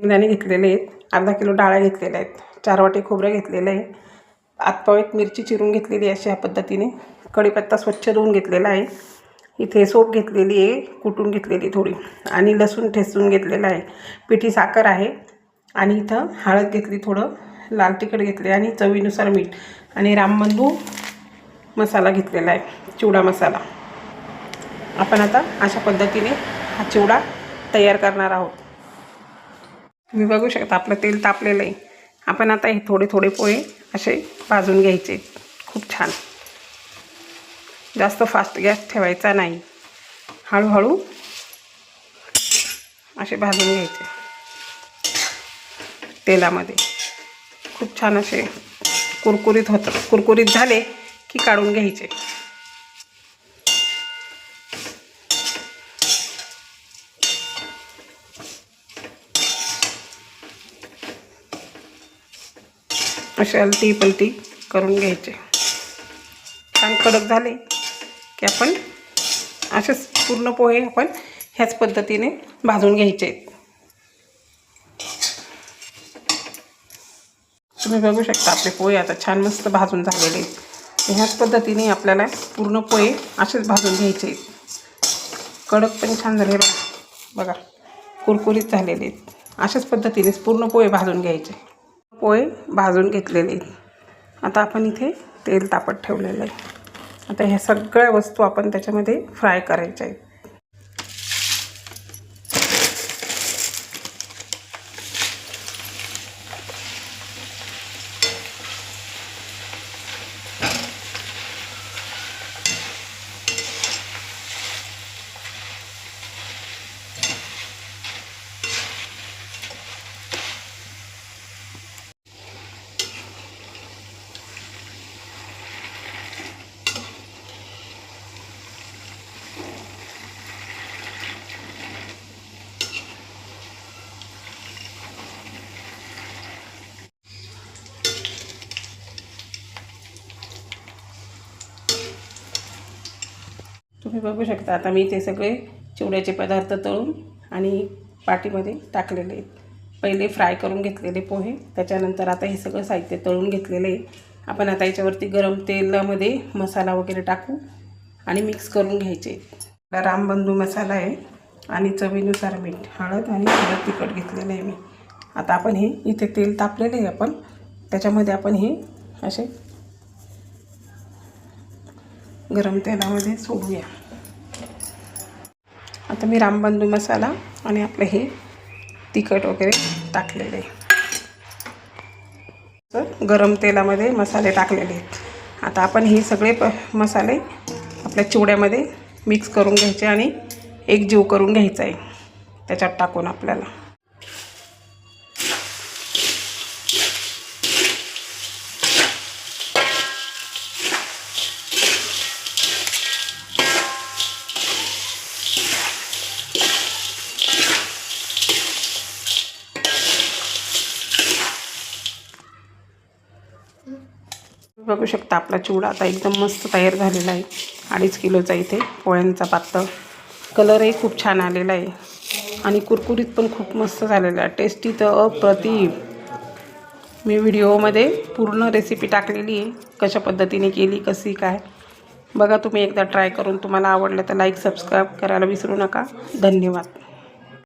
शेंगदाणे घेतलेले आहेत, अर्धा किलो डाळ्या घेतलेल्या आहेत, 4 वाटी खोबरं घेतलेलं आहे, आतपाव एक मिरची चिरून घेतलेली आहे अशा पद्धतीने, कढीपत्ता स्वच्छ धुवून घेतलेला आहे, इथे सोप घेतलेली आहे कुटून घेतलेली थोडी, आणि लसूण ठेचून घेतलेला आहे, पिठी साखर आहे, आणि इथं हळद घेतली, थोडं लाल तिखट घेतले, आणि चवीनुसार मीठ, आणि रामबंधू मसाला घेतलेला आहे, चिवडा मसाला. आपण आता अशा पद्धतीने हा चिवडा तयार करणार आहोत. तुम्ही बघू शकता आपलं तेल तापलेलं आहे. आपण आता हे थोडे थोडे पोहे असे भाजून घ्यायचे, खूप छान. जास्त फास्ट गॅस ठेवायचा नाही, हळूहळू असे भाजून घ्यायचे तेलामध्ये. खूप छान असे कुरकुरीत होतात. कुरकुरीत झाले की काढून घ्यायचे. असे अलटी पलटी करून घ्यायचे. छान कडक झाले की आपण असेच पूर्ण पोहे आपण ह्याच पद्धतीने भाजून घ्यायचे. तुम्ही बघू शकता आपले पोहे आता छान मस्त भाजून झालेले आहेत. ह्याच पद्धतीने आपल्याला पूर्ण पोहे असेच भाजून घ्यायचे. कडक पण छान झाले बघा, कुरकुरीत झालेले आहेत. अशाच पद्धतीने पूर्ण पोहे भाजून घ्यायचे. पोहे भाजून घेतलेले आहेत. आता आपण इथे तेल तापत ठेवलेलं आहे. आता ह्या सगळ्या वस्तू आपण त्याच्यामध्ये फ्राय करायच्या आहेत. तुम्ही बघू शकता आता मी ते सगळे चिवड्याचे पदार्थ तळून आणि पाटीमध्ये टाकलेले आहेत. पहिले फ्राय करून घेतलेले पोहे, त्याच्यानंतर आता हे सगळं साहित्य तळून घेतलेलं आहे. आपण आता याच्यावरती गरम तेलामध्ये मसाला वगैरे टाकू आणि मिक्स करून घ्यायचे. रामबंधू मसाला आहे आणि चवीनुसार मीठ, हळद आणि थोडं तिखट घेतलेलं आहे मी. आता आपण हे इथे तेल तापलेलं आहे, आपण त्याच्यामध्ये आपण हे असे गरम तेलामध्ये सोडूया. आता मी रामबंधू मसाला आणि आपलं हे तिखट वगैरे टाकलेले आहे. तर गरम तेलामध्ये मसाले टाकलेले आहेत. आता आपण हे सगळे मसाले आपल्या चिवड्यामध्ये मिक्स करून घ्यायचे आणि एकजीव करून घ्यायचा आहे त्याच्यात टाकून आपल्याला. बघू शकता आपला चिवडा आता एकदम मस्त तयार झालेला आहे. 2.5 किलोचा इथे पोळ्यांचा पातळ. कलरही खूप छान आलेला आहे आणि कुरकुरीत पण खूप मस्त झालेला आहे. टेस्टी तर अप्रतिम. मी व्हिडिओमध्ये पूर्ण रेसिपी टाकलेली आहे, कशा पद्धतीने केली, कशी काय. बघा तुम्ही एकदा ट्राय करून. तुम्हाला आवडलं तर लाईक सबस्क्राईब करायला विसरू नका. धन्यवाद.